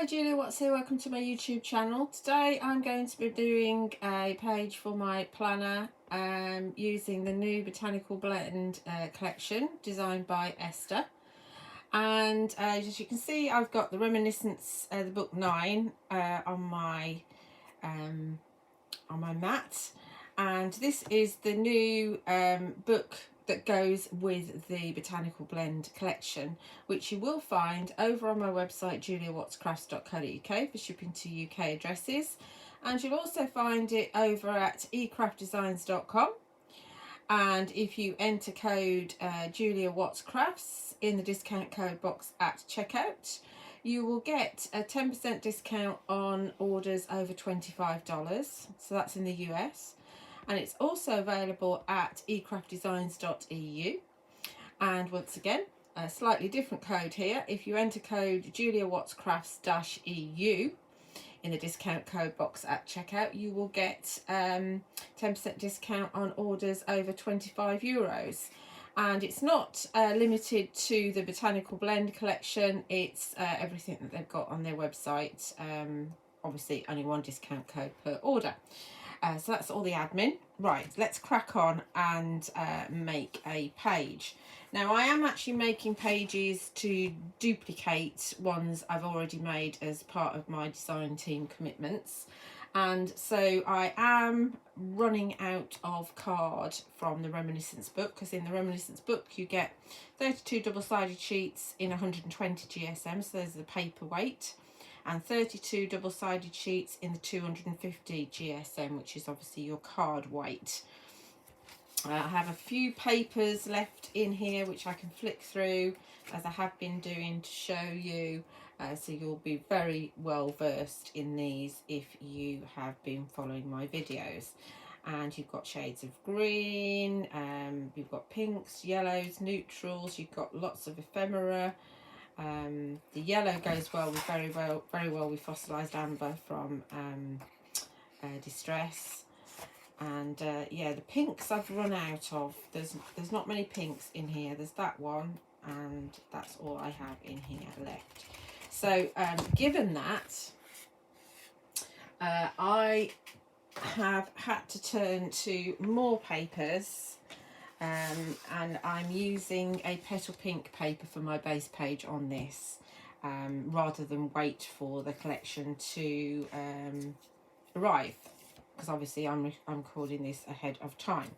Hi Julia, what's here? Welcome to my YouTube channel. Today I'm going to be doing a page for my planner using the new Botanical Blend collection designed by Esther. And as you can see, I've got the Reminiscence the Book 9 on my mat, and this is the new book that goes with the Botanical Blend Collection, which you will find over on my website juliawattscrafts.co.uk for shipping to UK addresses, and you'll also find it over at ecraftdesigns.com. And if you enter code Julia Watts Crafts in the discount code box at checkout, you will get a 10% discount on orders over $25, so that's in the US. And it's also available at ecraftdesigns.eu. And once again, a slightly different code here. If you enter code Julia Watts Crafts-EU in the discount code box at checkout, you will get 10% discount on orders over €25. And it's not limited to the Botanical Blend collection. It's everything that they've got on their website. Obviously only one discount code per order. So that's all the admin. Right, let's crack on and make a page. Now I am actually making pages to duplicate ones I've already made as part of my design team commitments. And so I am running out of card from the Reminiscence book, because in the Reminiscence book you get 32 double-sided sheets in 120 GSM, so there's the paper weight, and 32 double-sided sheets in the 250 GSM, which is obviously your card weight. I have a few papers left in here which I can flick through, as I have been doing, to show you, so you'll be very well versed in these if you have been following my videos. And you've got shades of green, you've got pinks, yellows, neutrals, you've got lots of ephemera. The yellow goes well with very well with fossilized amber from Distress. And yeah, the pinks I've run out of. There's not many pinks in here. There's that one, and that's all I have in here left. So given that, I have had to turn to more papers, and I'm using a Petal pink paper for my base page on this, rather than wait for the collection to arrive, because obviously I'm recording this ahead of time.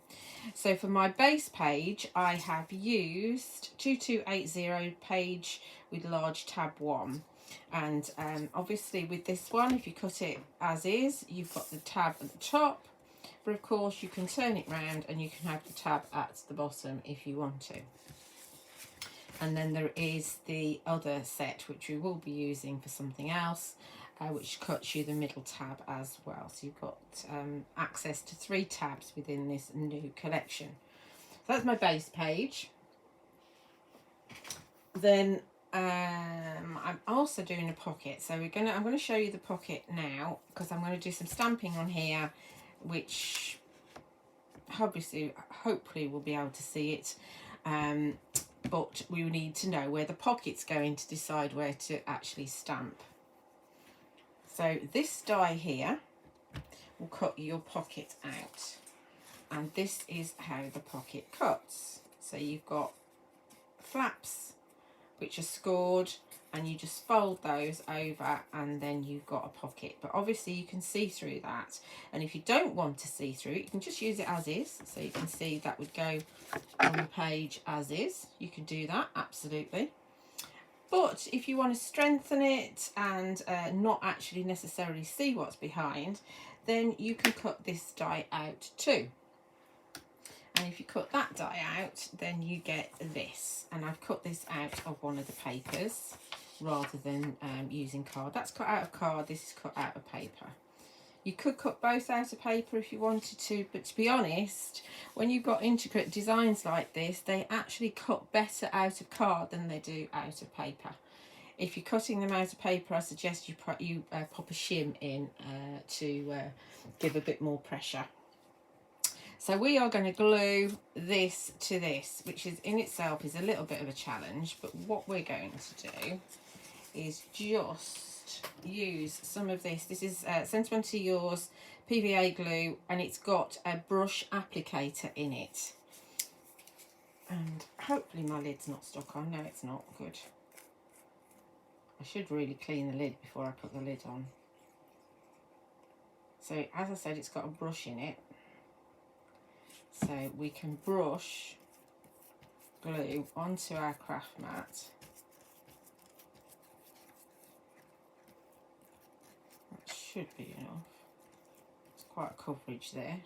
So for my base page, I have used 2280 page with large tab 1. And obviously with this one, if you cut it as is, you've got the tab at the top, but of course you can turn it round and you can have the tab at the bottom if you want to. And then there is the other set, which we will be using for something else, which cuts you the middle tab as well. So you've got access to 3 tabs within this new collection. So that's my base page. Then I'm also doing a pocket. So I'm going to show you the pocket now, because I'm going to do some stamping on here, which obviously hopefully we'll be able to see it. But we need to know where the pocket's going to decide where to actually stamp. So this die here will cut your pocket out, and this is how the pocket cuts. So you've got flaps which are scored, and you just fold those over, and then you've got a pocket. But obviously you can see through that, and if you don't want to see through it, you can just use it as is. So you can see that would go on the page as is. You can do that, absolutely. But if you want to strengthen it and not actually necessarily see what's behind, then you can cut this die out too. And if you cut that die out, then you get this. And I've cut this out of one of the papers rather than using card. That's cut out of card, this is cut out of paper. You could cut both out of paper if you wanted to, but to be honest, when you've got intricate designs like this, they actually cut better out of card than they do out of paper. If you're cutting them out of paper, I suggest you pop a shim in to give a bit more pressure. So we are going to glue this to this, which is in itself is a little bit of a challenge, but what we're going to do is just use some of this. This is Sentimentally Yours PVA glue, and it's got a brush applicator in it. And hopefully my lid's not stuck on. No, it's not. Good. I should really clean the lid before I put the lid on. So as I said, it's got a brush in it. So we can brush glue onto our craft mat. That should be enough. It's quite a coverage there.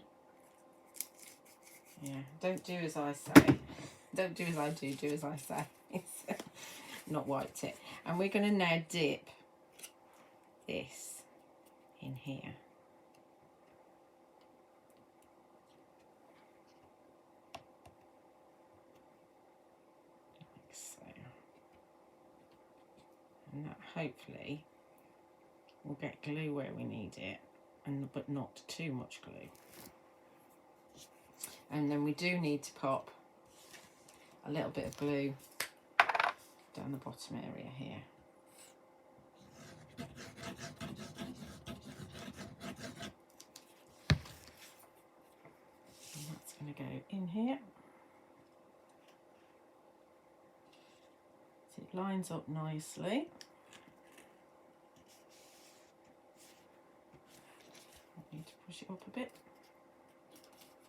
Yeah, don't do as I say. Don't do as I do, do as I say. It's not wiped it. And we're going to now dip this in here. Like so. And that hopefully will get glue where we need it, but not too much glue. And then we do need to pop a little bit of glue down the bottom area here. And that's going to go in here. So it lines up nicely. I need to push it up a bit.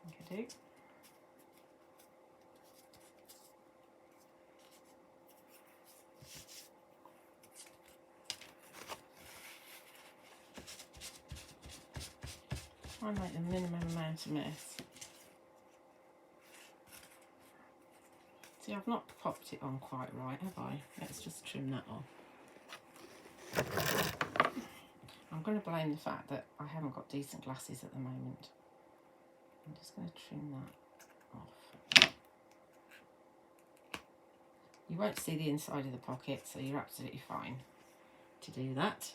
I think I do. Try and make the minimum amount of mess. See, I've not popped it on quite right, have I? Let's just trim that off. I'm going to blame the fact that I haven't got decent glasses at the moment. I'm just going to trim that off. You won't see the inside of the pocket, so you're absolutely fine to do that.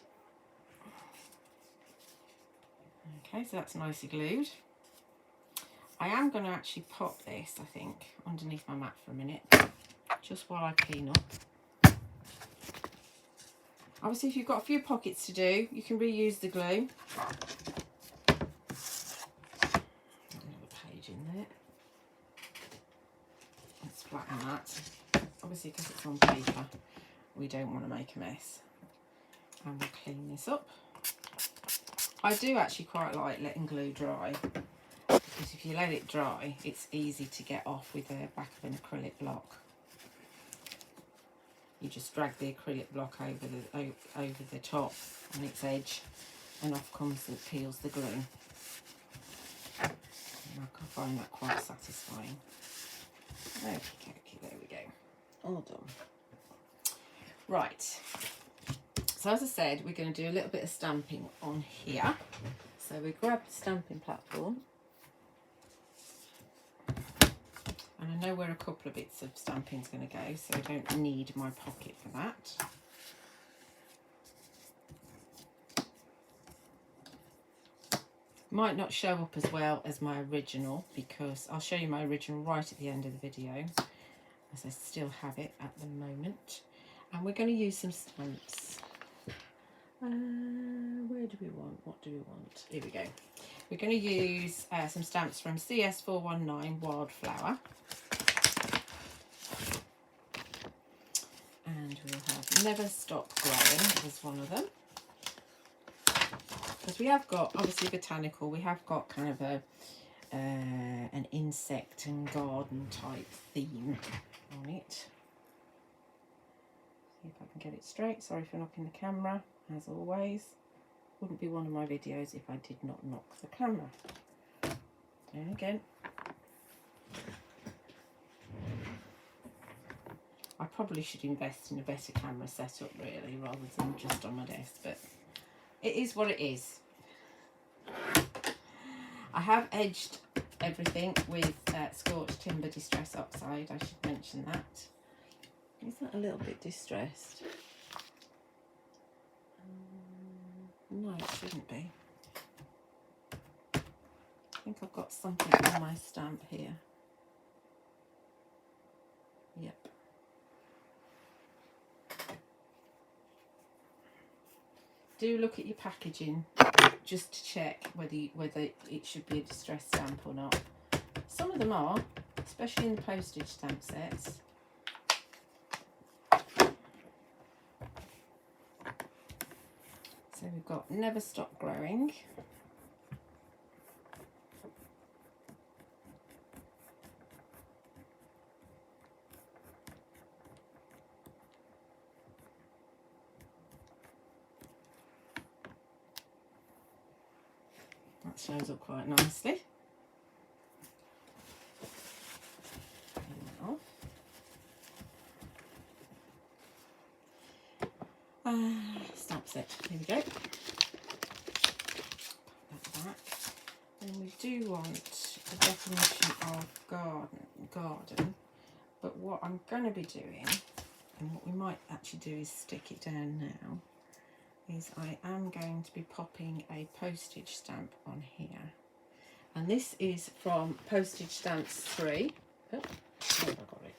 Okay, so that's nicely glued. I am going to actually pop this, I think, underneath my mat for a minute, just while I clean up. Obviously, if you've got a few pockets to do, you can reuse the glue. Another page in there. Let's flatten that. Obviously, because it's on paper, we don't want to make a mess. And we'll clean this up. I do actually quite like letting glue dry, because if you let it dry, it's easy to get off with the back of an acrylic block. You just drag the acrylic block over the top on its edge, and off comes and peels the glue. And I can find that quite satisfying. Okay, there we go. All done. Right. So as I said, we're going to do a little bit of stamping on here. So we grab the stamping platform. And I know where a couple of bits of stamping is going to go, so I don't need my pocket for that. Might not show up as well as my original, because I'll show you my original right at the end of the video, as I still have it at the moment. And we're going to use some stamps. Where do we want? What do we want? Here we go. We're going to use some stamps from CS419 Wildflower. And we'll have Never Stop Growing as one of them. Because we have got, obviously botanical, we have got kind of a an insect and garden type theme on it. See if I can get it straight. Sorry for knocking the camera, as always. Wouldn't be one of my videos if I did not knock the camera. And again. I probably should invest in a better camera setup really, rather than just on my desk, but it is what it is. I have edged everything with Scorched Timber Distress Oxide, I should mention that. Is that a little bit distressed? No, it shouldn't be. I think I've got something on my stamp here. Yep. do look at your packaging just to check whether it should be a distress stamp or not. Some of them are, especially in the postage stamp sets. So we've got Never Stop Growing. That shows up quite nicely. Stamp set, here we go. Put that back. And we do want a definition of garden, but what I'm going to be doing, and what we might actually do is stick it down now, is I am going to be popping a postage stamp on here. And this is from Postage Stamps 3. Oh, where have I got it?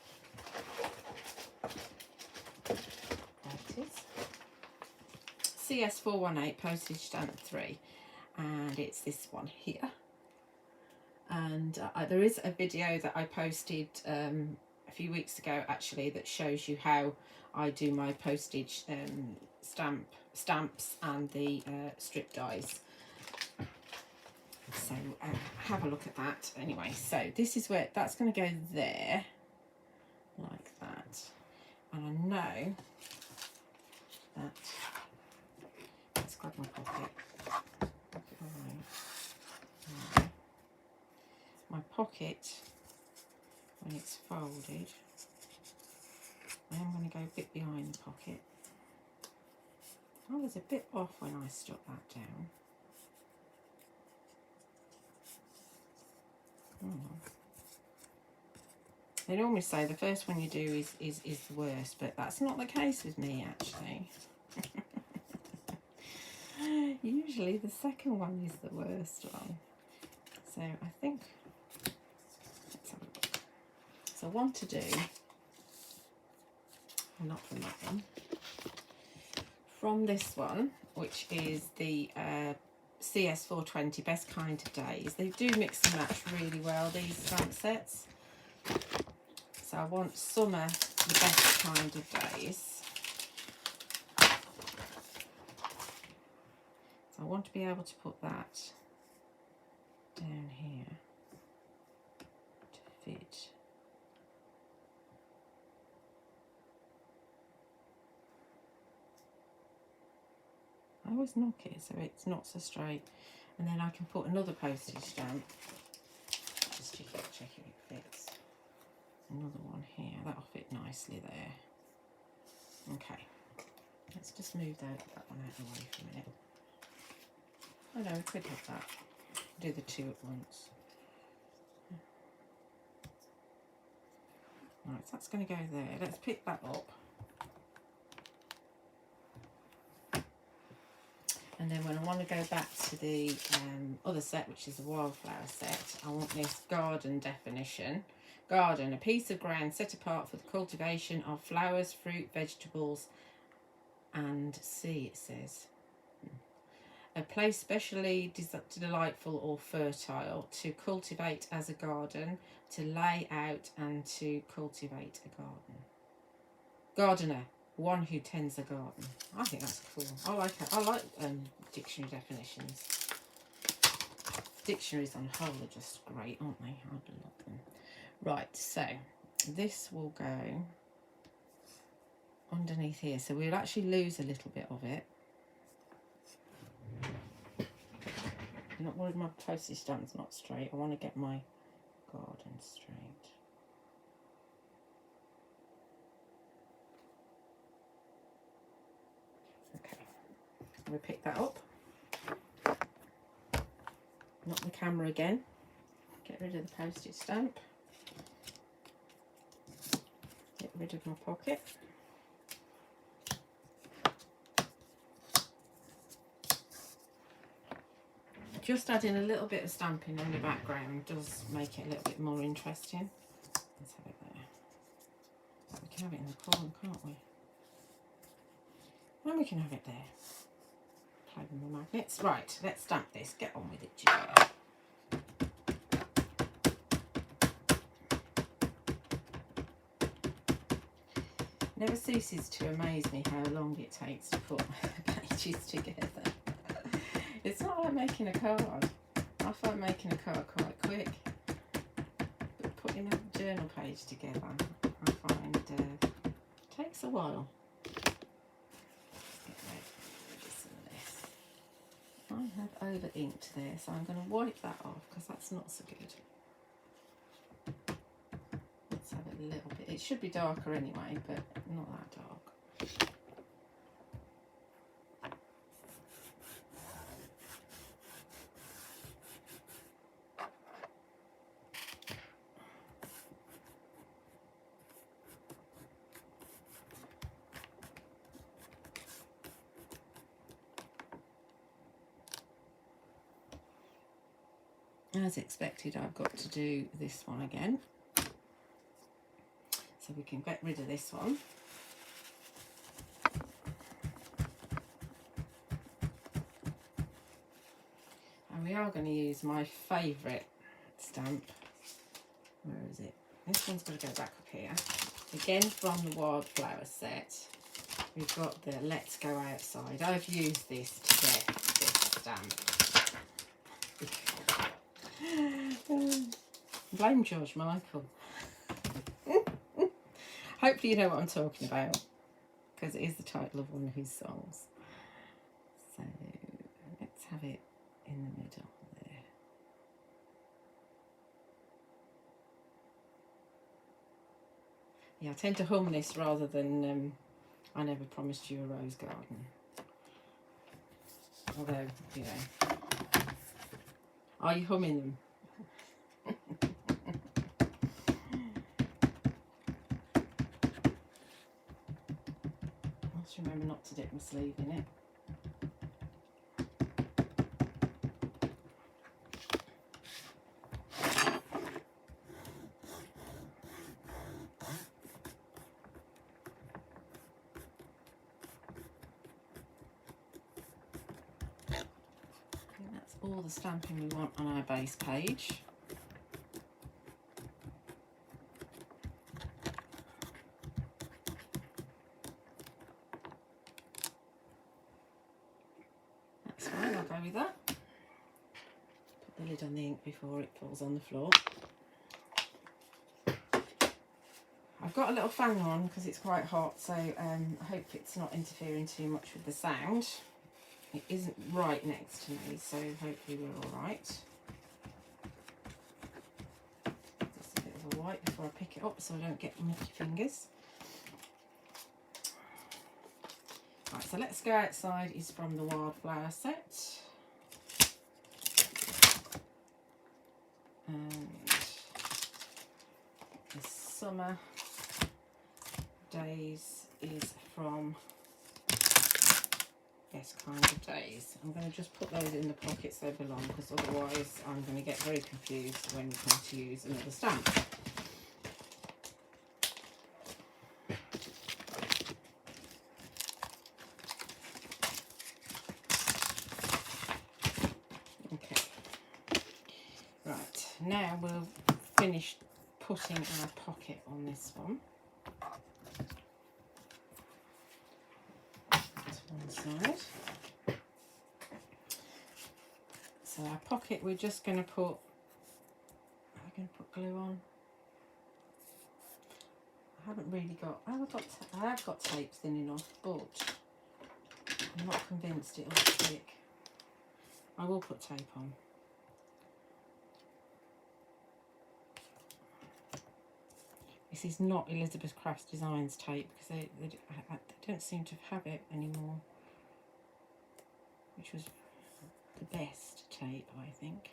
There it is. CS419 Postage Stamp 3. And it's this one here. And there is a video that I posted a few weeks ago actually that shows you how I do my postage stamps and the strip dies. So have a look at that. Anyway, so this is where that's going to go there, like that. And I know that, let's grab my pocket. My pocket, when it's folded, I am going to go a bit behind the pocket. I was a bit off when I stuck that down. They normally say the first one you do is the worst, but that's not the case with me actually. Usually the second one is the worst one. So I think, let's have a look. So I want to do, not from that one, from this one, which is the CS420 Best Kind of Days. They do mix and match really well, these stamp sets. So I want summer, the best kind of days. So I want to be able to put that down here to fit. I always knock it so it's not so straight, and then I can put another postage stamp. Just check if it fits. Another one here, that'll fit nicely there. Okay, let's just move that one out of the way for a minute. Oh no, we could have that. Do the two at once. Right, so that's going to go there. Let's pick that up. And then when I want to go back to the other set, which is the Wildflower set, I want this garden definition. Garden, a piece of ground set apart for the cultivation of flowers, fruit, vegetables, and sea, it says. A place specially delightful or fertile, to cultivate as a garden, to lay out and to cultivate a garden. Gardener, one who tends a garden. I think that's cool. I like it. I like dictionary definitions. Dictionaries on whole are just great, aren't they? I love them. Right, so this will go underneath here. So we'll actually lose a little bit of it. I'm not worried my postage stamp's not straight. I want to get my garden straight. Okay, we'll pick that up. Knock the camera again. Get rid of the postage stamp. Get rid of my pocket. Just adding a little bit of stamping on the background does make it a little bit more interesting. Let's have it there. We can have it in the corner, can't we? And we can have it there. play with my magnets. Right, let's stamp this. Get on with it, Julia. Never ceases to amaze me how long it takes to put pages together. It's not like making a card. I find making a card quite quick, but putting a journal page together, I find takes a while. Let's get rid of some of this. I have over inked there, so I'm going to wipe that off because that's not so good. Let's have it a little bit. It should be darker anyway, but not that dark. As expected, I've got to do this one again. So we can get rid of this one. And we are going to use my favourite stamp. Where is it? This one's going to go back up here. Again from the Wildflower set. We've got the Let's Go Outside. I've used this to get this stamp. Blame George Michael. Hopefully you know what I'm talking about, because it is the title of one of his songs. So let's have it in the middle there. Yeah, I tend to hum this rather than I Never Promised You a Rose Garden. Although, you know, are you humming them? Must remember not to dip my sleeve in it. That's all the stamping we want on our base page. That's fine, I'll go with that. Put the lid on the ink before it falls on the floor. I've got a little fan on because it's quite hot, so I hope it's not interfering too much with the sound. It isn't right next to me, so hopefully we're all right. Just a bit of a wipe before I pick it up so I don't get mucky fingers. Right, so Let's Go Outside is from the Wildflower set. And the Summer Days is from Yes Kind of Days. I'm going to just put those in the pockets they belong, because otherwise I'm going to get very confused when we come to use another stamp. Okay, right, now we'll finish putting our pocket on this one. One side. So our pocket, we're just going to put, are we going to put glue on? I haven't really got, I have got tape thin enough, but I'm not convinced it'll stick. I will put tape on. This is not Elizabeth Crafts Designs tape, because they don't seem to have it anymore, which was the best tape, I think.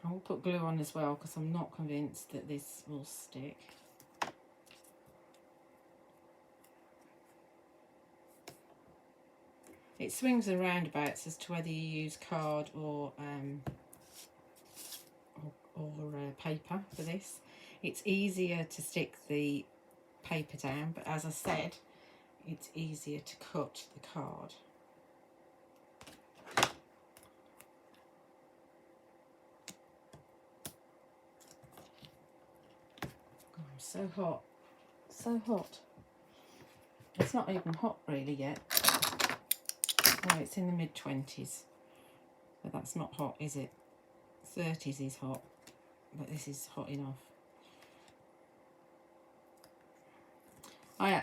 I will put glue on as well, because I'm not convinced that this will stick. It swings and roundabouts as to whether you use card or paper for this. It's easier to stick the paper down, but as I said, it's easier to cut the card. Oh, I'm so hot, so hot. It's not even hot really yet. Oh, it's in the mid-20s, but that's not hot, is it? 30s is hot, but this is hot enough. I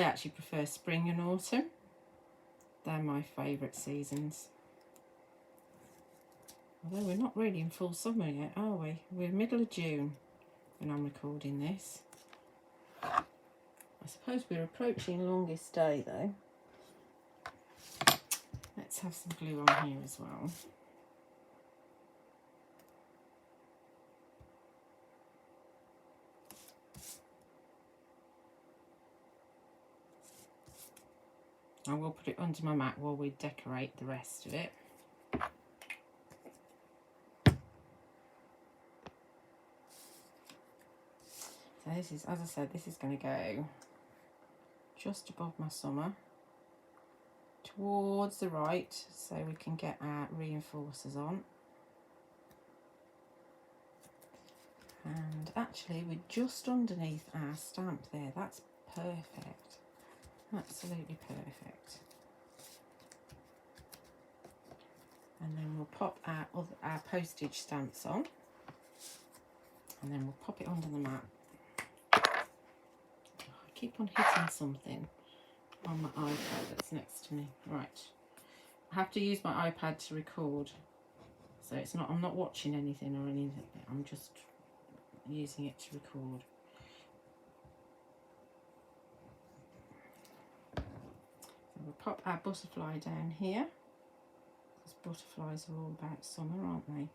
actually prefer spring and autumn. They're my favourite seasons. Although we're not really in full summer yet, are we? We're middle of June when I'm recording this. I suppose we're approaching longest day though. Let's have some glue on here as well. I will put it under my mat while we decorate the rest of it. So this is, as I said, this is going to go just above my summer, towards the right, so we can get our reinforcers on. And actually we're just underneath our stamp there. That's perfect, absolutely perfect. And then we'll pop our postage stamps on, and then we'll pop it onto the mat. I keep on hitting something on my iPad that's next to me. Right, I have to use my iPad to record, so it's not, I'm not watching anything or anything, I'm just using it to record. So we'll pop our butterfly down here, because butterflies are all about summer, aren't they?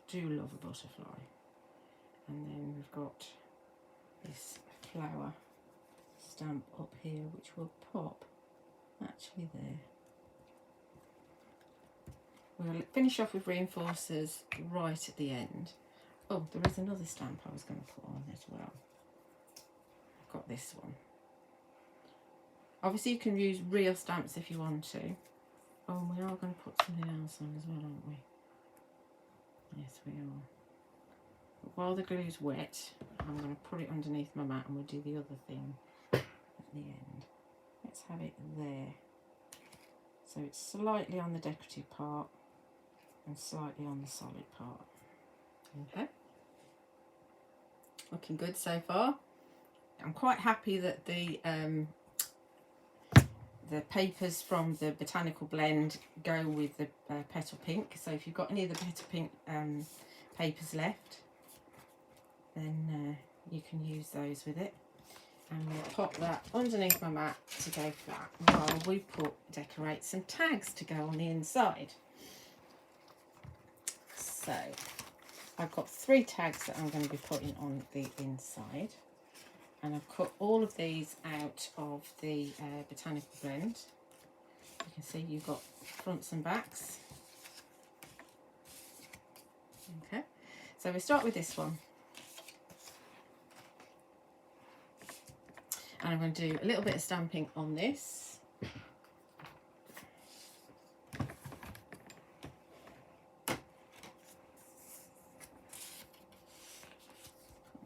Do love a butterfly. And then we've got this flower stamp up here, which will pop actually there. We'll finish off with reinforcers right at the end. Oh, there is another stamp I was going to put on as well. I've got this one. Obviously you can use real stamps if you want to. Oh, we are going to put something else on as well, aren't we? Yes, we are. But while the glue's wet, I'm going to put it underneath my mat and we'll do the other thing at the end. Let's have it there. So it's slightly on the decorative part and slightly on the solid part. Okay. Looking good so far. I'm quite happy that the papers from the Botanical Blend go with the Petal Pink. So if you've got any of the Petal Pink papers left, then you can use those with it. And we'll pop that underneath my mat to go flat while we decorate some tags to go on the inside. So I've got 3 tags that I'm going to be putting on the inside, and I've cut all of these out of the Botanical Blend. You can see you've got fronts and backs. Okay, so we start with this one. And I'm going to do a little bit of stamping on this. Put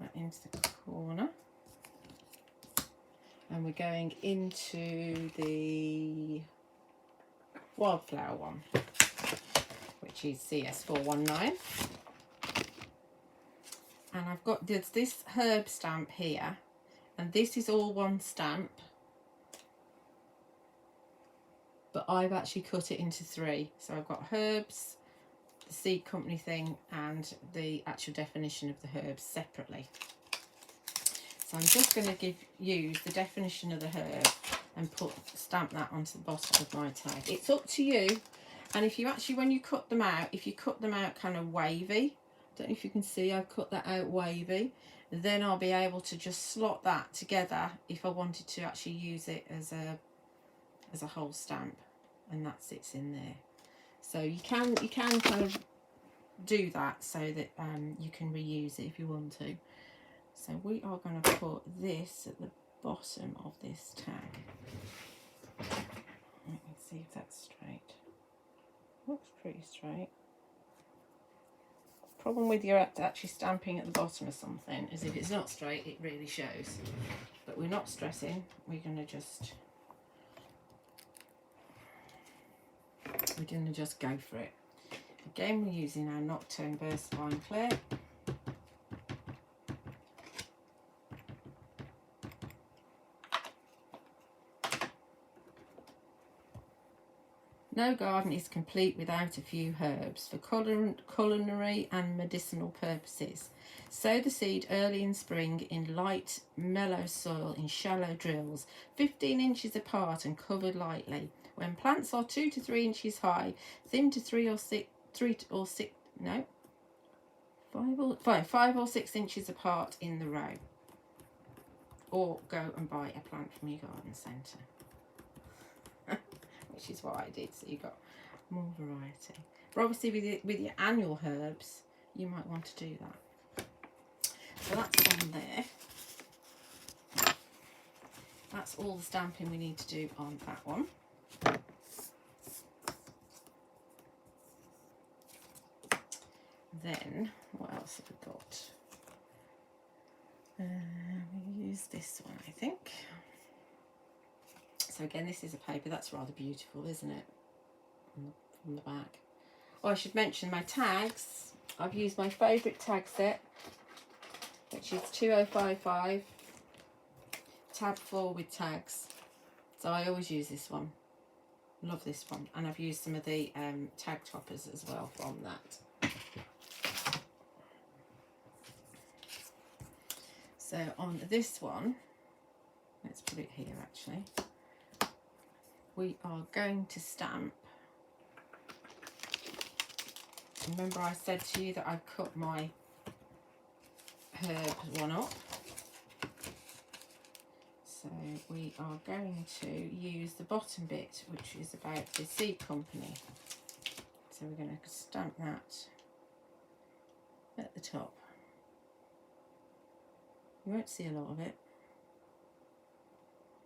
that into the corner. And we're going into the Wildflower one, which is CS419. And I've got this herb stamp here. And this is all one stamp, but I've actually cut it into 3. So I've got herbs, the seed company thing, and the actual definition of the herbs separately. So I'm just going to use the definition of the herb and stamp that onto the bottom of my tag. It's up to you, and if you actually, when you cut them out, if you cut them out kind of wavy, don't know if you can see, I've cut that out wavy, then I'll be able to just slot that together if I wanted to actually use it as a whole stamp, and that sits in there. So you can kind of do that so that you can reuse it if you want to. So we are going to put this at the bottom of this tag. Let me see if that's straight. Looks pretty straight. Problem with your actually stamping at the bottom of something is if it's not straight, it really shows. But we're not stressing. We're going to just go for it. Again, we're using our Nocturne Versafine Clair. No garden is complete without a few herbs for culinary and medicinal purposes. Sow the seed early in spring in light, mellow soil in shallow drills, 15 inches apart and covered lightly. When plants are 2 to 3 inches high, thin to 5 or 6 inches apart in the row. Or go and buy a plant from your garden centre. Which is what I did, so you got more variety. But obviously with your annual herbs, you might want to do that. So that's on there. That's all the stamping we need to do on that one. Then, what else have we got? We use this one, I think. So again, this is a paper that's rather beautiful, isn't it? From the back. Oh, I should mention my tags. I've used my favourite tag set, which is 2055, tab 4 with tags. So I always use this one. Love this one. And I've used some of the tag toppers as well from that. So on this one, let's put it here actually. We are going to stamp. Remember I said to you that I cut my herb one up. So we are going to use the bottom bit, which is about the seed company. So we're going to stamp that at the top. You won't see a lot of it.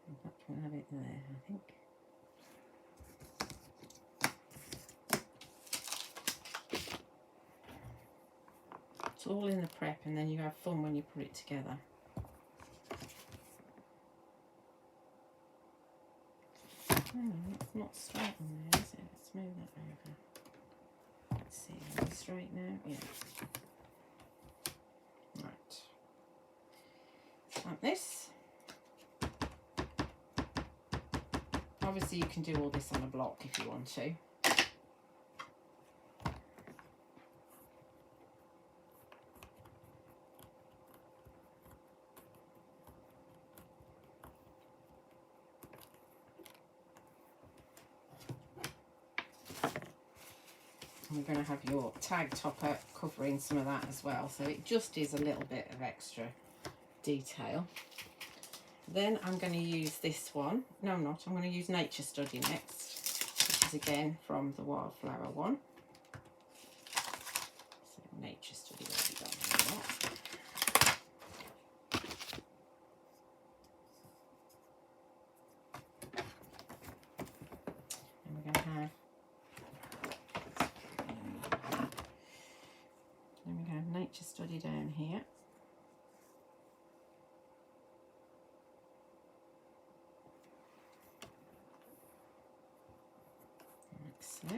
In fact, we'll have it there, I think. It's all in the prep, and then you have fun when you put it together. Oh, it's not straight on there, is it? Let's move that over. Let's see, is it straight now? Yeah. Right. Like this. Obviously you can do all this on a block if you want to. We're going to have your tag topper covering some of that as well, so it just is a little bit of extra detail. Then I'm going to use this one. No, I'm not. I'm going to use Nature Study next, which is again from the Wildflower one. So Nature Study, where have we got that? And we're going to have Nature Study down here. Like so.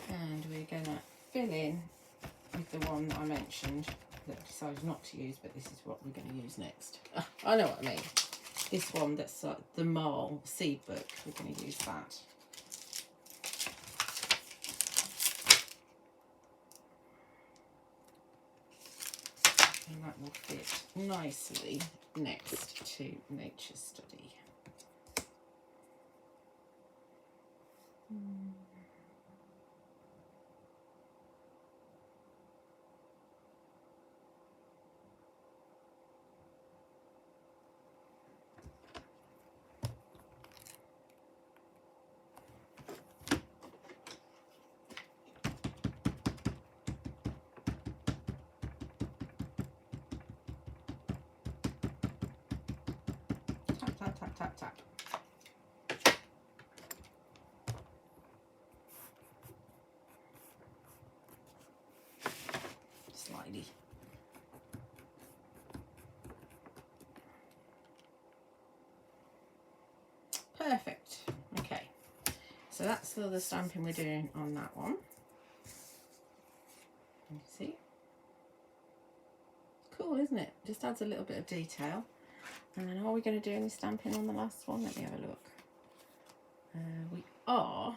And we're going to fill in with the one that I mentioned that I decided not to use, but this is what we're going to use next. I know what I mean. This one that's the Marl seed book, we're going to use that. And that will fit nicely next to Nature Study. tap, tap, tap. Slidey. Perfect. Okay, so that's all the stamping we're doing on that one. You see? Cool, isn't it? Just adds a little bit of detail. And then are we going to do any stamping on the last one? Let me have a look. We are,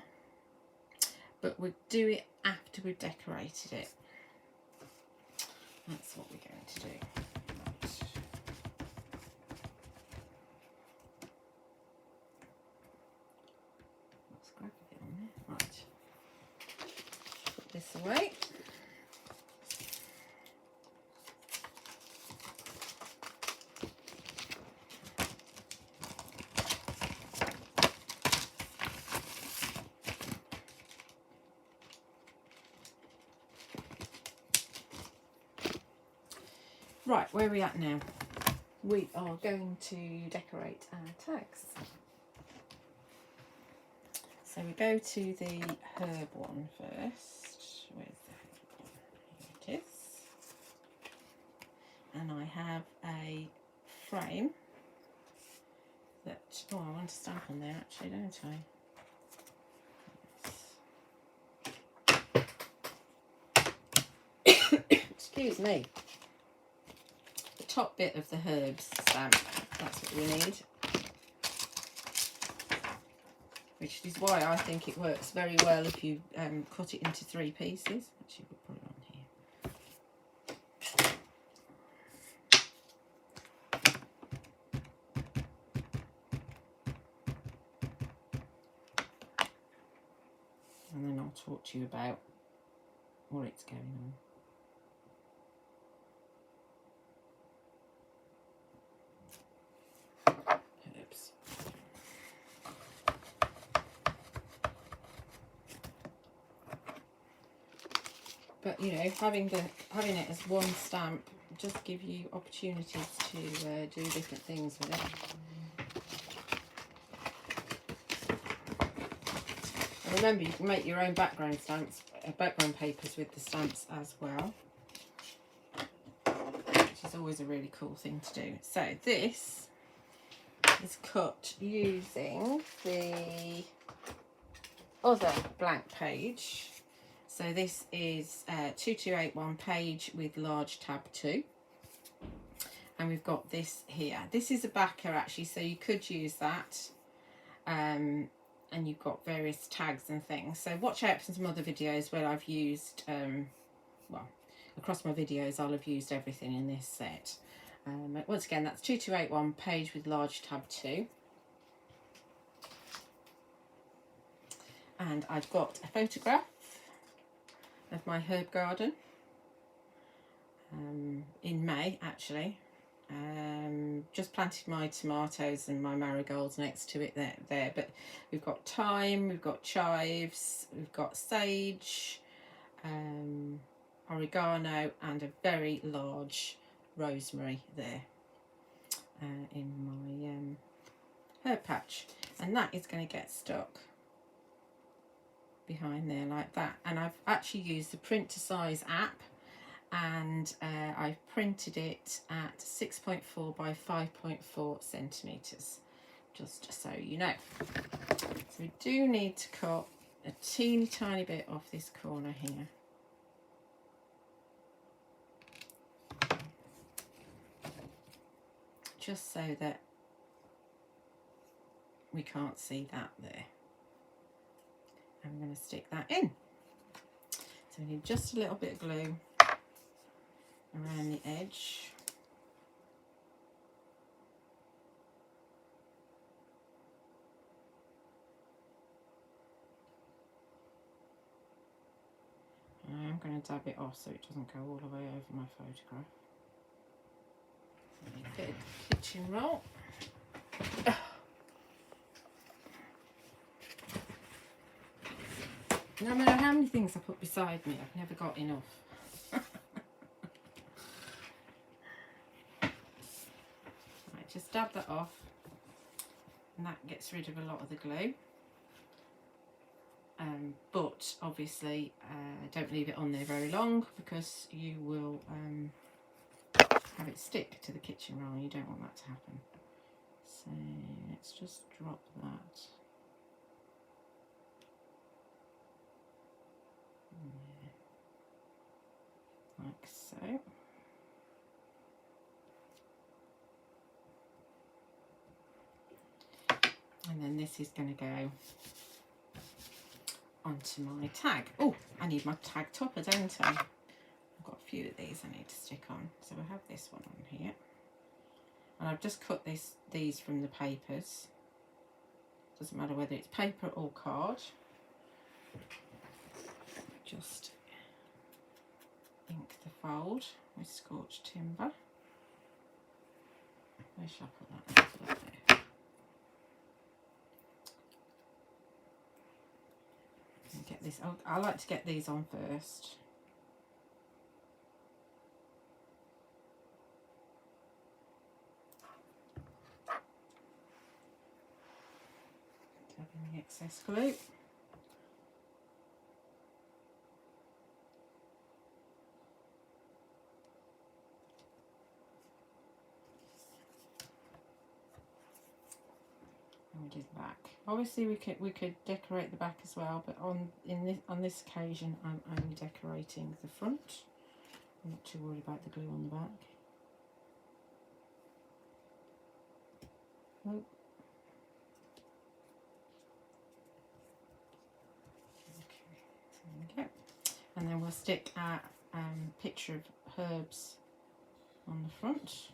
but we'll do it after we've decorated it. That's what we're going to do. Right. Let's grab a bit on there. Right. Put this away. Right, where are we at now? We are going to decorate our tags. So we go to the herb one first. Where's the herb one? Here it is. And I have a frame that, oh, I want to stamp on there actually, don't I? Excuse me. Top bit of the herbs stamp, that's what we need, which is why I think it works very well if you cut it into 3 pieces. Actually, we'll put it on here. And then I'll talk to you about what it's going on. But you know, having it as one stamp just give you opportunities to do different things with it. And remember, you can make your own background stamps, background papers with the stamps as well, which is always a really cool thing to do. So this is cut using the other blank page. So this is 2281 page with large tab 2. And we've got this here. This is a backer actually, so you could use that. And you've got various tags and things. So watch out for some other videos where I've used, well, across my videos I'll have used everything in this set. Once again, that's 2281 page with large tab 2. And I've got a photograph of my herb garden in May actually. Just planted my tomatoes and my marigolds next to it there. But we've got thyme, we've got chives, we've got sage, oregano, and a very large rosemary there in my herb patch. And that is going to get stuck behind there like that. And I've actually used the print to size app, and I've printed it at 6.4 by 5.4 centimetres, just so you know. So we do need to cut a teeny tiny bit off this corner here. Just so that we can't see that there. I'm going to stick that in. So we need just a little bit of glue around the edge. And I'm going to dab it off so it doesn't go all the way over my photograph. A bit of kitchen roll. No matter how many things I put beside me, I've never got enough. Right, just dab that off. and that gets rid of a lot of the glue. But obviously don't leave it on there very long, because you will have it stick to the kitchen roll. You don't want that to happen. So let's just drop that in there, like so. And then this is going to go onto my tag. Oh, I need my tag topper, don't I? I've got a few of these I need to stick on. So I have this one on here. And I've just cut these from the papers. Doesn't matter whether it's paper or card. Just ink the fold with Scorched timber. Where shall I put that? There. And get this. I like to get these on first. Tapping the excess glue. And we do the back. Obviously we could decorate the back as well, but on this occasion I'm only decorating the front. I'm not too worried about the glue on the back. Nope. Okay, so there we go. And then we'll stick a picture of herbs on the front.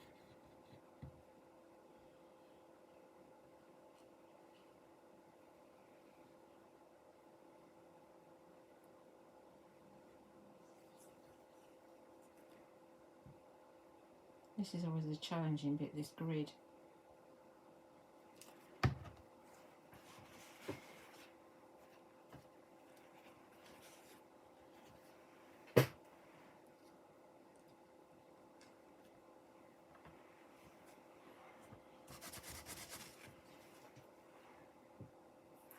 This is always the challenging bit, this grid.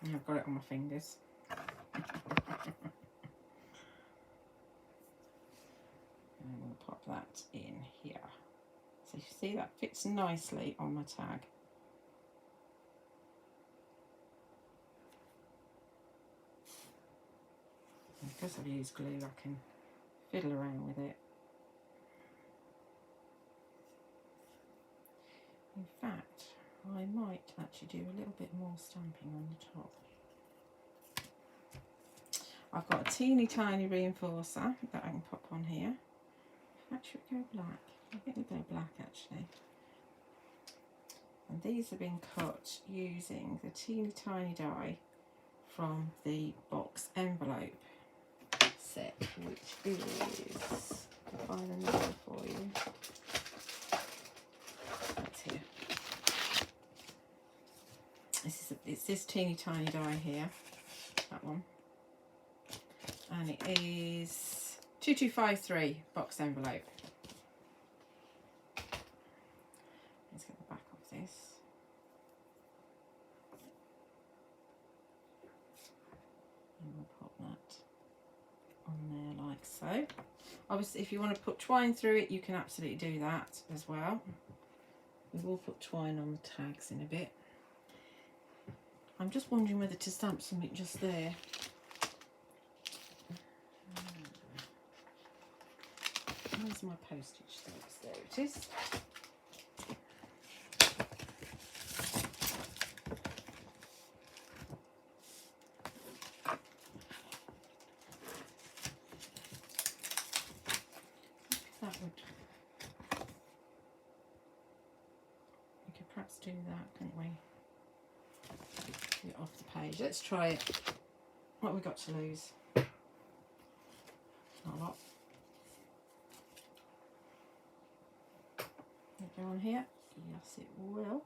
And I've got it on my fingers. And we'll pop that in here. So you see that fits nicely on my tag. And because I've used glue, I can fiddle around with it. In fact, I might actually do a little bit more stamping on the top. I've got a teeny tiny reinforcer that I can pop on here. Actually, we go black. I think we go black actually. And these have been cut using the teeny tiny die from the box envelope set, which is, I'll find a number for you. That's here. It's this teeny tiny die here, that one. And it is 2253 box envelope. Let's get the back of this. And we'll pop that on there like so. Obviously, if you want to put twine through it, you can absolutely do that as well. We will put twine on the tags in a bit. I'm just wondering whether to stamp something just there. Where's my postage stamps? There it is. That would, we could perhaps do that, couldn't we? Get it off the page. Let's try it. What have we got to lose? Not a lot. Go on here. Yes, it will.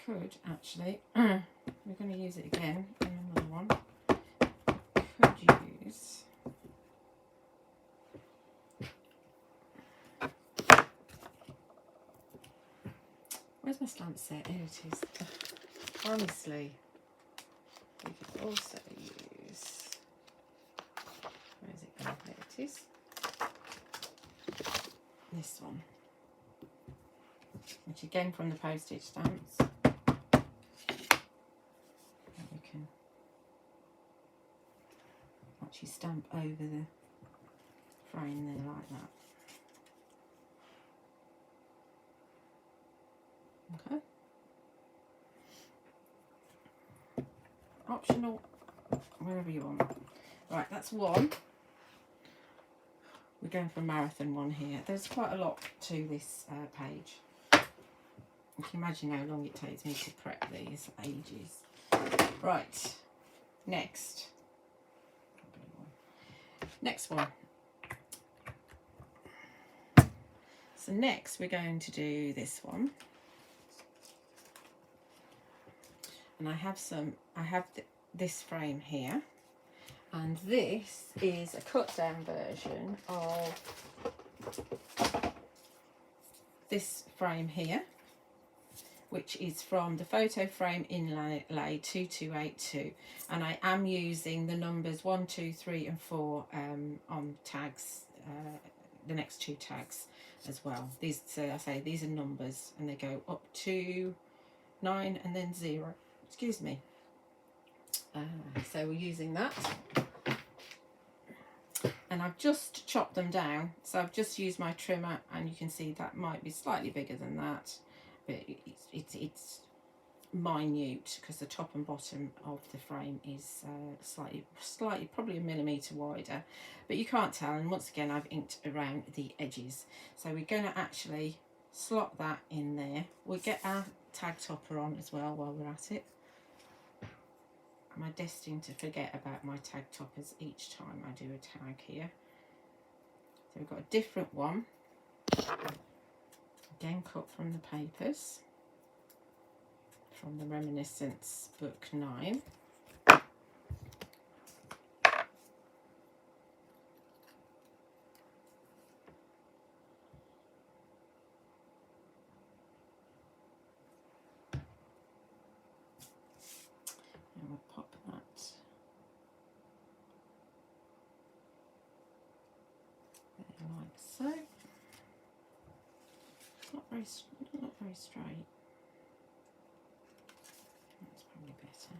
could actually, we're going to use it again in another one. Could use where's my stamp set? Here it is. Honestly, we could also use, where is it going? There it is. This one, which again from the postage stamps. We can actually stamp over the frame there like that. Okay. Optional, wherever you want. Right, that's one. We're going for a marathon one here. There's quite a lot to this page. You can imagine how long it takes me to prep these, ages. Right, next. Next one. So next we're going to do this one. And I have this frame here. And this is a cut down version of this frame here, which is from the photo frame Inlay 2282, and I am using the numbers 1, 2, 3 and 4 on tags, the next two tags as well. These, so I say these are numbers and they go up to 9 and then 0, excuse me. So we're using that, and I've just chopped them down, so I've just used my trimmer, and you can see that might be slightly bigger than that, but it's minute because the top and bottom of the frame is slightly probably a millimetre wider, but you can't tell. And once again, I've inked around the edges, so we're going to actually slot that in there. We'll get our tag topper on as well while we're at it. Am I destined to forget about my tag toppers each time I do a tag here? So we've got a different one, again cut from the papers, from the Reminiscence Book 9. And we'll pop that there like so. It's not very straight. That's probably better.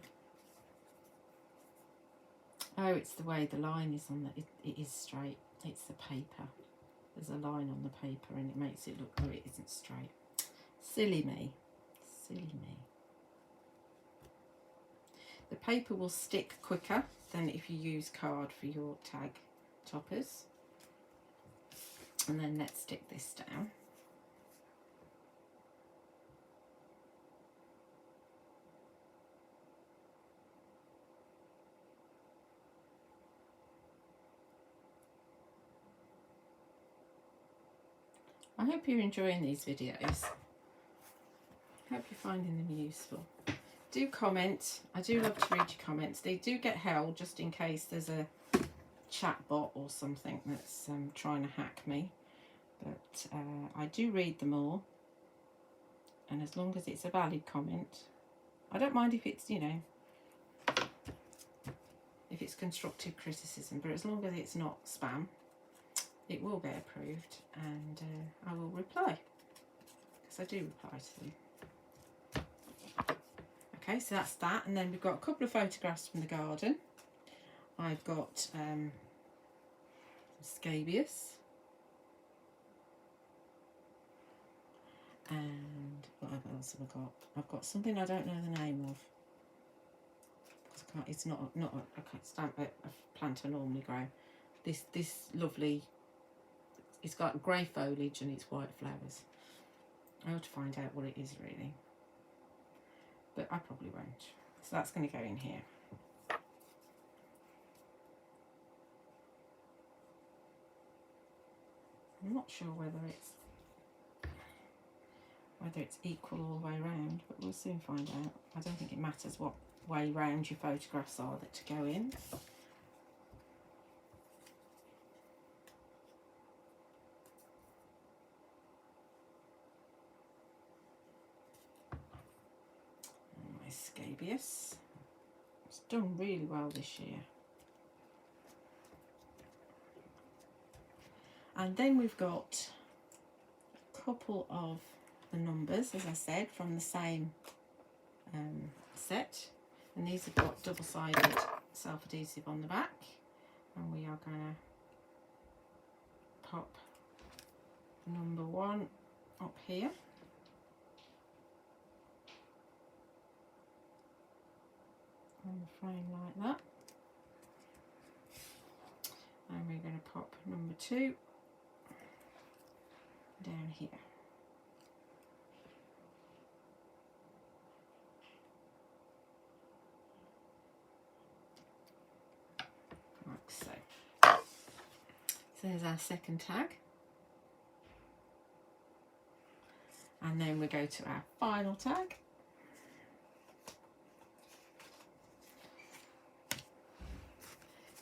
Oh, it's the way the line is on the, it is straight. It's the paper. There's a line on the paper and it makes it look, oh, it isn't straight. Silly me. Silly me. The paper will stick quicker than if you use card for your tag toppers. And then let's stick this down. I hope you're enjoying these videos. I hope you're finding them useful. Do comment. I do love to read your comments. They do get held just in case there's a chat bot or something that's trying to hack me. But I do read them all. And as long as it's a valid comment, I don't mind if it's, you know, if it's constructive criticism, but as long as it's not spam, it will get approved, and I will reply, because I do reply to them. Okay, so that's that, and then we've got a couple of photographs from the garden. I've got scabious, and what else have I got? I've got something I don't know the name of. It's not a stamp, a plant I normally grow. This lovely. It's got grey foliage and it's white flowers. I have to find out what it is really, but I probably won't. So that's going to go in here. I'm not sure whether whether it's equal all the way around, but we'll soon find out. I don't think it matters what way round your photographs are that to go in. And my scabious. It's done really well this year. And then we've got a couple of the numbers, as I said, from the same set. And these have got double-sided self-adhesive on the back. And we are going to pop number 1 up here. On the frame like that. And we're going to pop number 2 down here. Like so. So there's our second tag. And then we go to our final tag.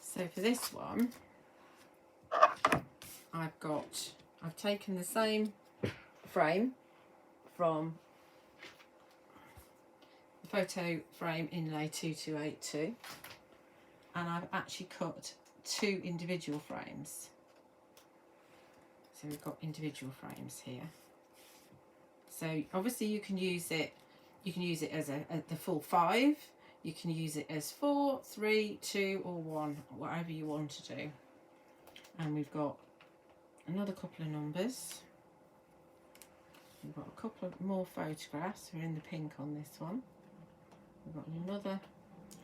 So for this one, I've taken the same frame from the photo frame Inlay 2282, and I've actually cut 2 individual frames. So we've got individual frames here. So obviously you can use it as the full 5. You can use it as 4, 3, 2 or 1, whatever you want to do. And we've got another couple of numbers. We've got a couple of more photographs. We're in the pink on this one. We've got another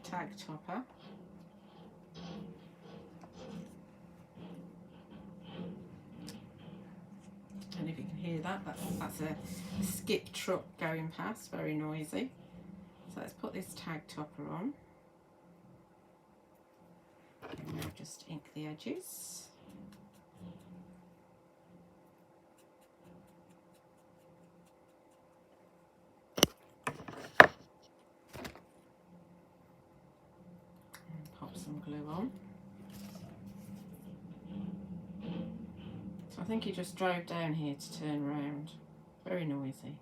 tag topper. And if you can hear that, that's a skip truck going past, very noisy. So let's put this tag topper on. And now just ink the edges. And pop some glue on. So I think he just drove down here to turn around. Very noisy.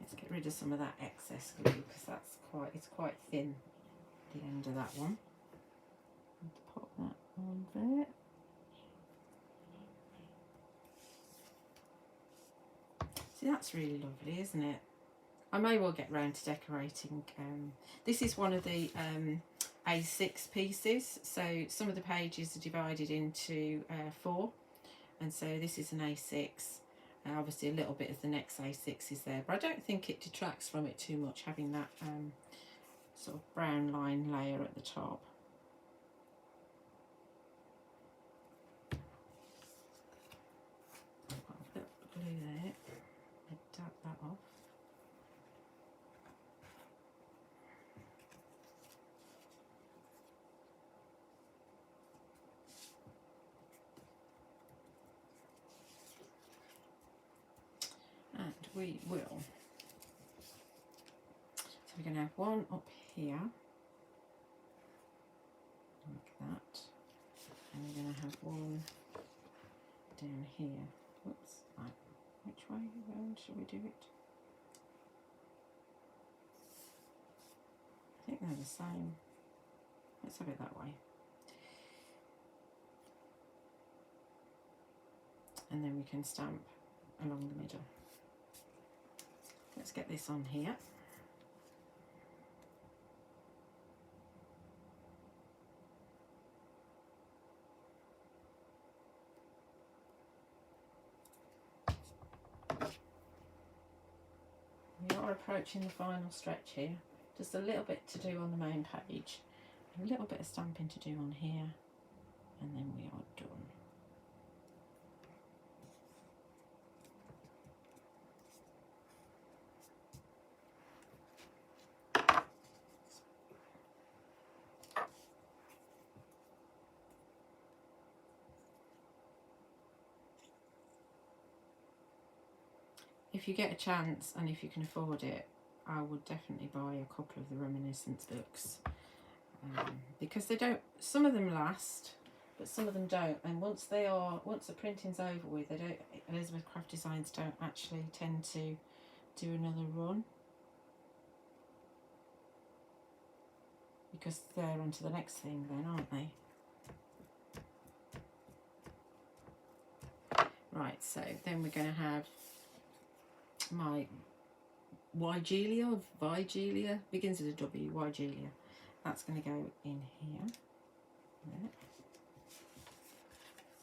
Let's get rid of some of that excess glue because it's quite thin, the end of that one. And pop that on there. See, that's really lovely, isn't it? I may well get round to decorating. This is one of the A6 pieces, so some of the pages are divided into 4, and so this is an A6. Obviously a little bit of the next A6 is there, but I don't think it detracts from it too much, having that sort of brown line layer at the top. I've got a bit of glue there. I'll dab that off. And we will. So we're going to have one up here, like that, and we're going to have one down here. Whoops, right. Which way around should we do it? I think they're the same. Let's have it that way. And then we can stamp along the middle. Let's get this on here. We are approaching the final stretch here. Just a little bit to do on the main page, a little bit of stamping to do on here, and then we are done. if you get a chance and if you can afford it, I would definitely buy a couple of the Reminiscence books, because they don't, some of them last, but some of them don't, and once the printing's over with, they don't, Elizabeth Craft Designs don't actually tend to do another run, because they're on to the next thing then, aren't they? Right, so then we're going to have my Vigilia, begins with a W, Vigilia. That's going to go in here. There.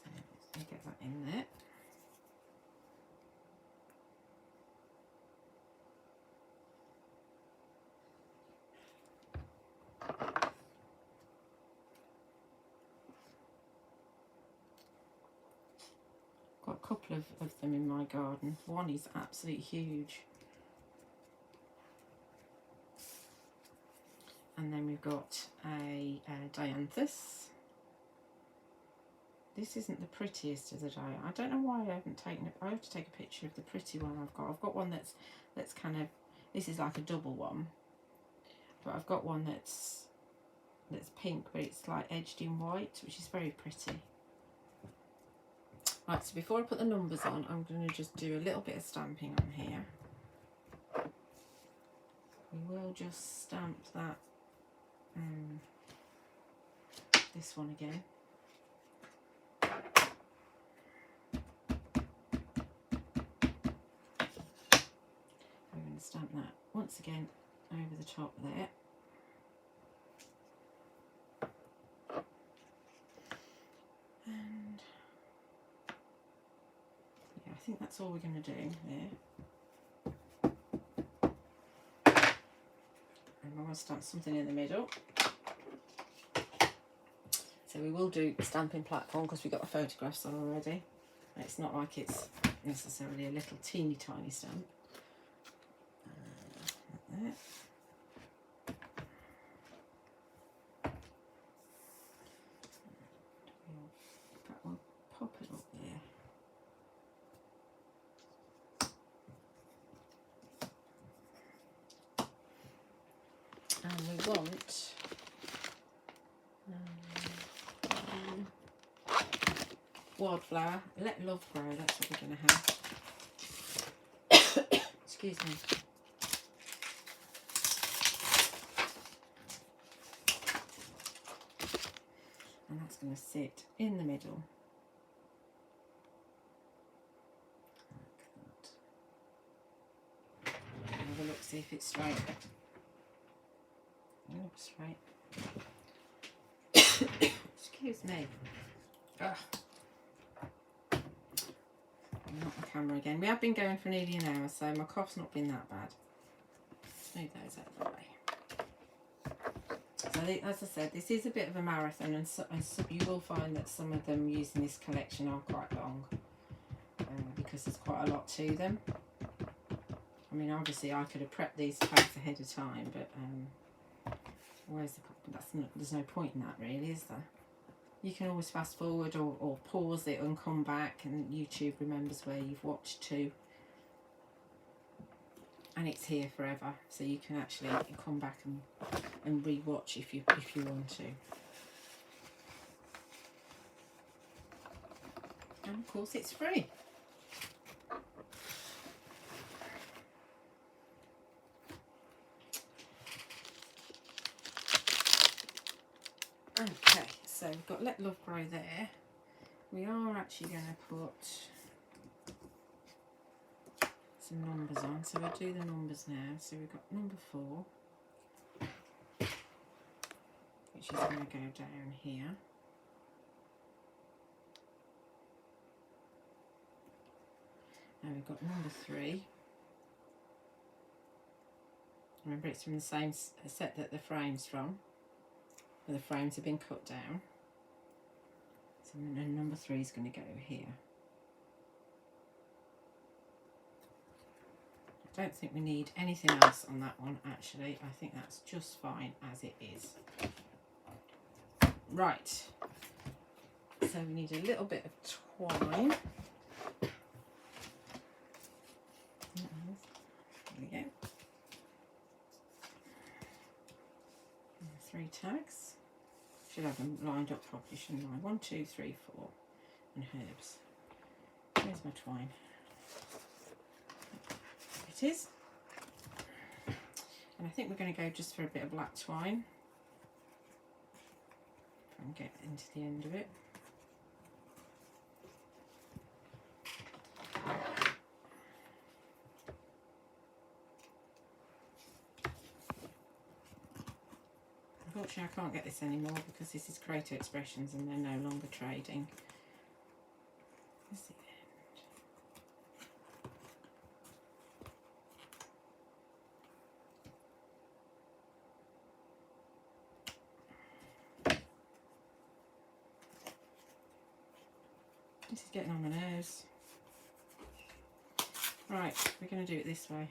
So let's get that in there. Got a couple of them in my garden. One is absolutely huge. And then we've got a dianthus. This isn't the prettiest of the dianthus. I don't know why I haven't taken it. I have to take a picture of the pretty one I've got. I've got one that's kind of, this is like a double one, but I've got one that's pink, but it's like edged in white, which is very pretty. Right, so before I put the numbers on, I'm going to just do a little bit of stamping on here. We will just stamp that, this one again. We're going to stamp that once again over the top there. And yeah, I think that's all we're going to do there. And I want to stamp something in the middle. So we will do stamping platform because we've got the photographs on already. It's not like it's necessarily a little teeny tiny stamp. Like that. That will pop it up there. And we want Wildflower, Let Love Grow, that's what we're going to have. Excuse me. And that's going to sit in the middle. Like that. Have a look, see if it's straight. It looks straight. Excuse me. Ugh. Not the camera again. We have been going for nearly an hour, so my cough's not been that bad. Smooth those out of the way. So as I said, this is a bit of a marathon, and so you will find that some of them using this collection are quite long, because there's quite a lot to them. I mean, obviously I could have prepped these packs ahead of time, but there's no point in that really, is there? You can always fast forward or pause it and come back, and YouTube remembers where you've watched to, and it's here forever, so you can actually come back and re-watch if you want to. And of course it's free. Okay, so we've got Let Love Grow there. We are actually going to put some numbers on, so we'll do the numbers now. So we've got number 4, which is going to go down here. Now we've got number 3. Remember, it's from the same set that the frame's from. The frames have been cut down, so number 3 is going to go here. I don't think we need anything else on that one, actually. I think that's just fine as it is. Right, so we need a little bit of twine. 3 tags. Should have them lined up properly, shouldn't I? 1, 2, 3, 4, and herbs. Here's my twine. It is. And I think we're going to go just for a bit of black twine. And get into the end of it. Unfortunately, I can't get this anymore because this is Creative Expressions and they're no longer trading. This is the end. This is getting on my nerves. Right, we're going to do it this way.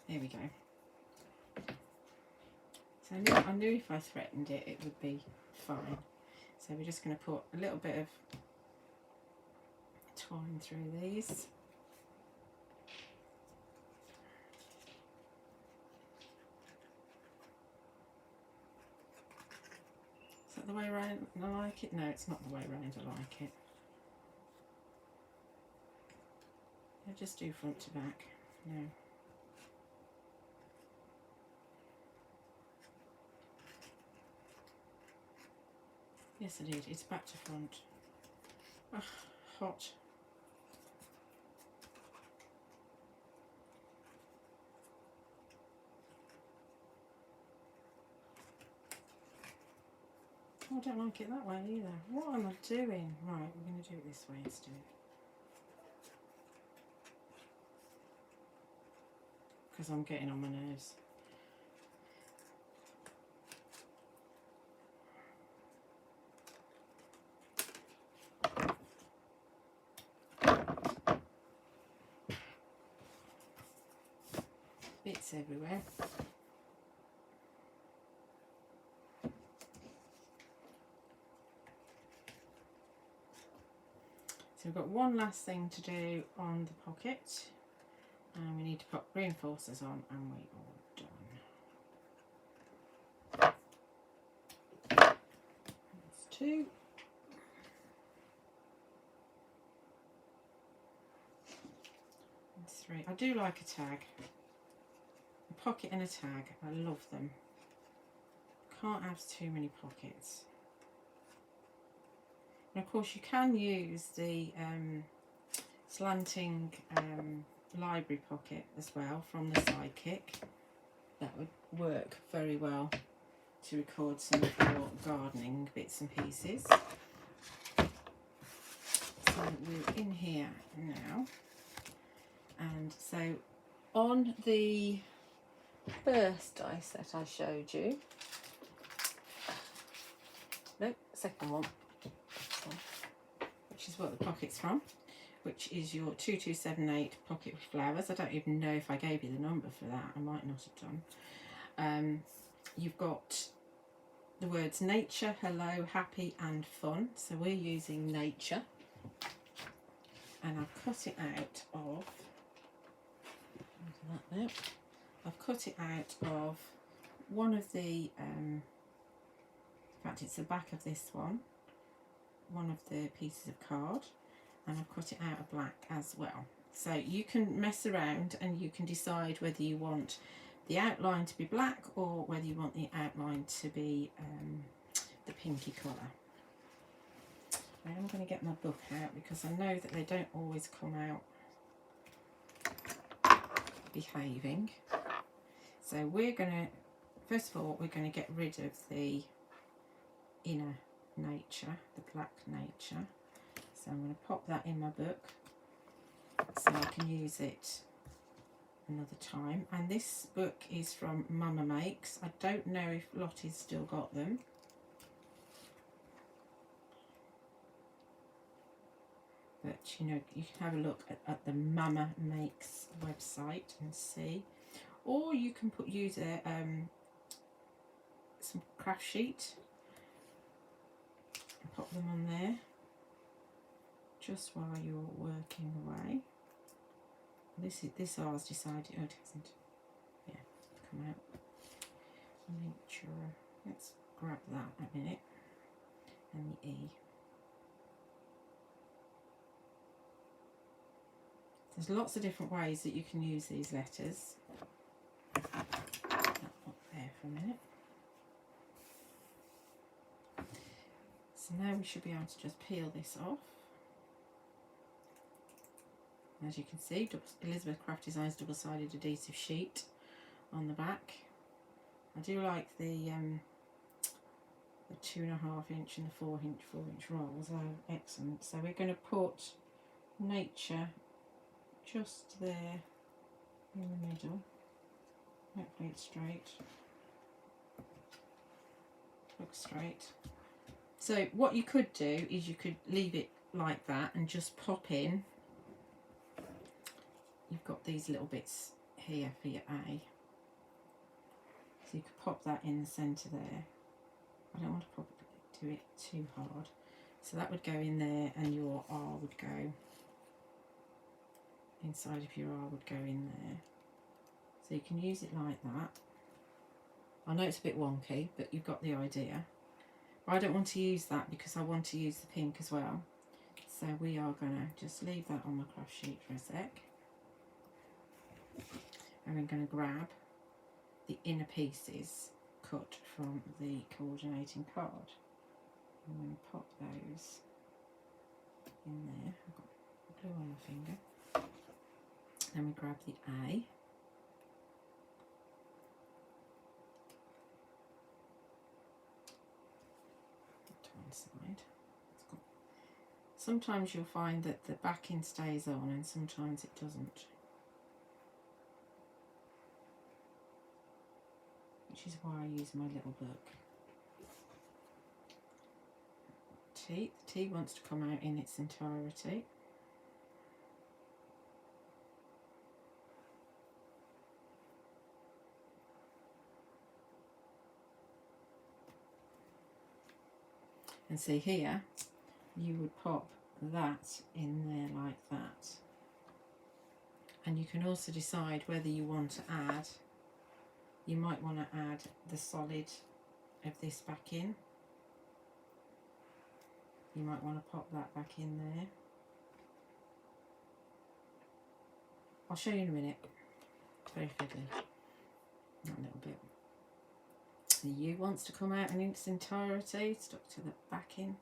Here we go. So I knew if I threatened it, it would be fine. So we're just going to put a little bit of twine through these. Is that the way around I like it? No, it's not the way around I like it. I just do front to back. No. Yes, I did. It's back to front. Ugh, hot. Oh, I don't like it that way either. What am I doing? Right, we're going to do it this way instead. Because I'm getting on my nerves. Bits everywhere. So we've got one last thing to do on the pocket, and we need to put reinforcers on, and we are done. That's 2. That's 3. I do like a tag. A pocket and a tag. I love them. Can't have too many pockets. And of course you can use the slanting library pocket as well from the Sidekick. That would work very well to record some of your gardening bits and pieces. So we're in here now. And so on the first die set I showed you, no, second one, which is what the pocket's from, which is your 2278 pocket with flowers. I don't even know if I gave you the number for that. I might not have done. You've got the words nature, hello, happy and fun. So we're using nature. And I've cut it out of, that there. I've cut it out of one of the, in fact it's the back of this one of the pieces of card, and I've cut it out of black as well. So you can mess around and you can decide whether you want the outline to be black or whether you want the outline to be the pinky colour. I am going to get my book out because I know that they don't always come out behaving. So we're going to, first of all, we're going to get rid of the inner nature, the black nature. So I'm going to pop that in my book so I can use it another time. And this book is from Mama Makes. I don't know if Lottie's still got them. But you know, you can have a look at the Mama Makes website and see. Or you can use some craft sheet and pop them on there just while you're working away. This ours decided, oh it hasn't, yeah. grab that a minute, and the E. There's lots of different ways that you can use these letters. Put that up there for a minute. So now we should be able to just peel this off. As you can see, Elizabeth Craft Designs double-sided adhesive sheet on the back. I do like the 2.5 inch and the 4 inch rolls. They're excellent. So we're going to put nature just there in the middle. Hopefully it's straight. Looks straight. So what you could do is you could leave it like that and just pop in. You've got these little bits here for your A. So you could pop that in the centre there. I don't want to do it too hard. So that would go in there, and your R would go inside of your R would go in there. So you can use it like that. I know it's a bit wonky, but you've got the idea. But I don't want to use that because I want to use the pink as well. So we are going to just leave that on the craft sheet for a sec. And we're going to grab the inner pieces cut from the coordinating card. I'm going to pop those in there. I've got glue on my finger. Then we grab the A. To one side. Sometimes you'll find that the backing stays on and sometimes it doesn't. Which is why I use my little book. T. The T wants to come out in its entirety. And see here, you would pop that in there like that. And you can also decide whether you want to add, you might want to add the solid of this back in. You might want to pop that back in there. I'll show you in a minute. It's very fiddly. That little bit. The U wants to come out in its entirety, stuck to the backing.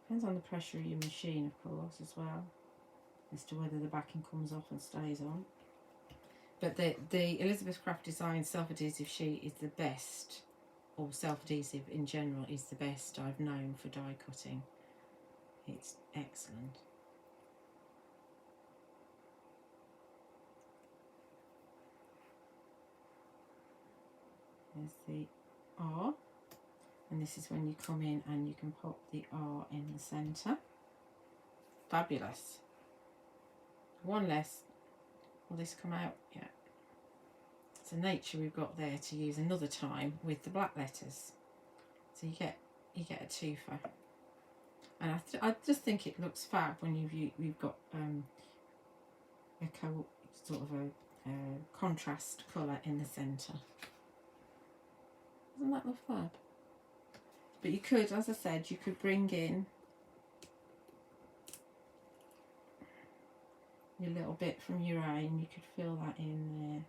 Depends on the pressure of your machine, of course, as well, as to whether the backing comes off and stays on. But the Elizabeth Craft Design self-adhesive sheet is the best, or self-adhesive in general is the best I've known for die cutting. It's excellent. There's the R, and this is when you come in and you can pop the R in the centre. Fabulous. One less. Will this come out? Yeah. So nature we've got there to use another time with the black letters. So you get a twofer. And I just think it looks fab when you've got sort of a contrast colour in the centre. Doesn't that look fab? But you could, as I said, you could bring in your little bit from your eye and you could fill that in there.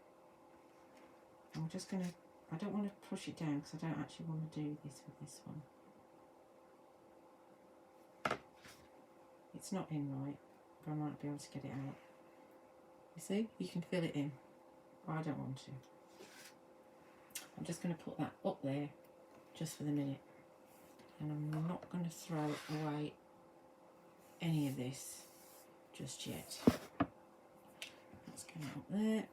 I'm just going to, I don't want to push it down because I don't actually want to do this with this one. It's not in right, but I might be able to get it out. You see, you can fill it in, but I don't want to. I'm just going to put that up there just for the minute, and I'm not going to throw away any of this just yet. Let's get it up there,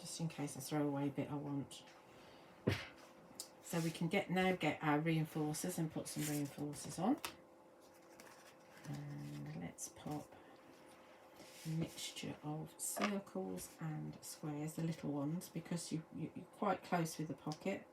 just in case I throw away a bit I want. So we can now get our reinforcers and put some reinforcers on. And let's pop a mixture of circles and squares, the little ones, because you're quite close with the pocket.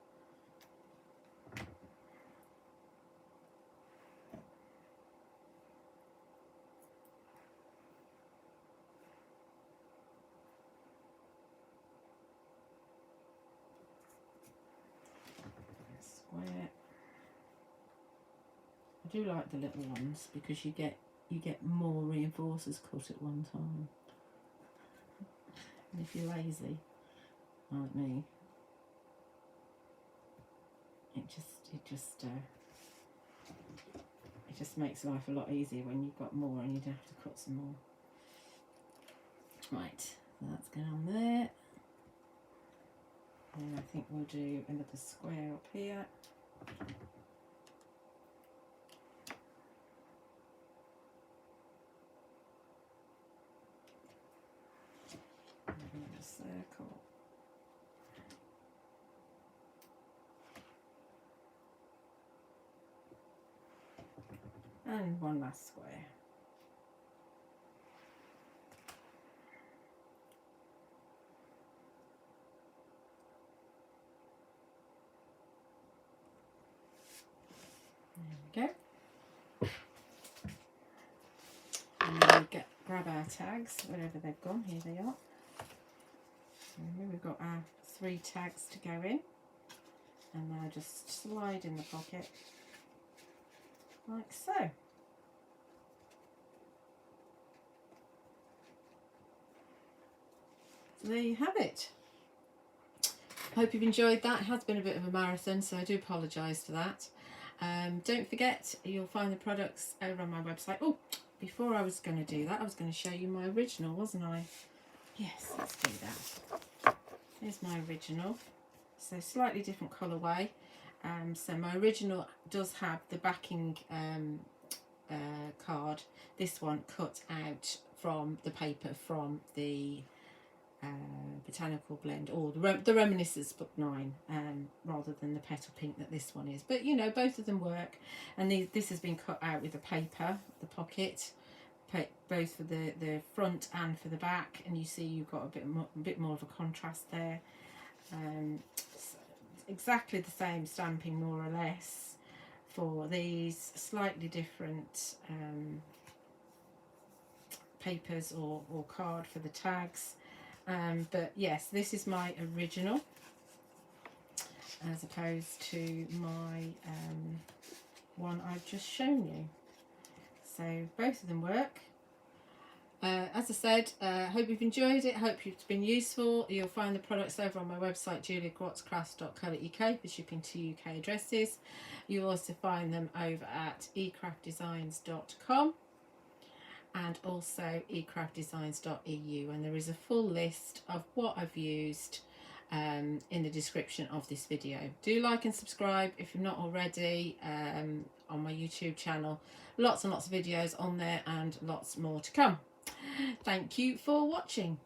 I do like the little ones because you get more reinforcers cut at one time. And if you're lazy like me, it just makes life a lot easier when you've got more and you don't have to cut some more. Right, so that's going on there. And I think we'll do another square up here. And a circle. And one last square. There we go. And then we grab our tags, wherever they've gone. Here they are. And we've got our 3 tags to go in. And now just slide in the pocket like so. So there you have it. Hope you've enjoyed that. It has been a bit of a marathon, so I do apologise for that. Don't forget, you'll find the products over on my website. Oh, before I was going to do that, I was going to show you my original, wasn't I? Yes, let's do that. Here's my original. So slightly different colourway. So my original does have the backing card. This one cut out from the paper from the Botanical Blend, or the Reminiscence Book 9, rather than the Petal Pink that this one is. But you know, both of them work. And this has been cut out with the paper, the pocket, both for the front and for the back. And you see you've got a bit more of a contrast there. So exactly the same stamping more or less for these, slightly different papers or card for the tags. But yes, this is my original as opposed to my one I've just shown you. So both of them work. As I said, hope you've enjoyed it, hope it's been useful. You'll find the products over on my website, juliaquartzcrafts.co.uk, for shipping to UK addresses. You'll also find them over at ecraftdesigns.com and also ecraftdesigns.eu, and there is a full list of what I've used in the description of this video. Do like and subscribe if you're not already on my YouTube channel. Lots and lots of videos on there and lots more to come. Thank you for watching.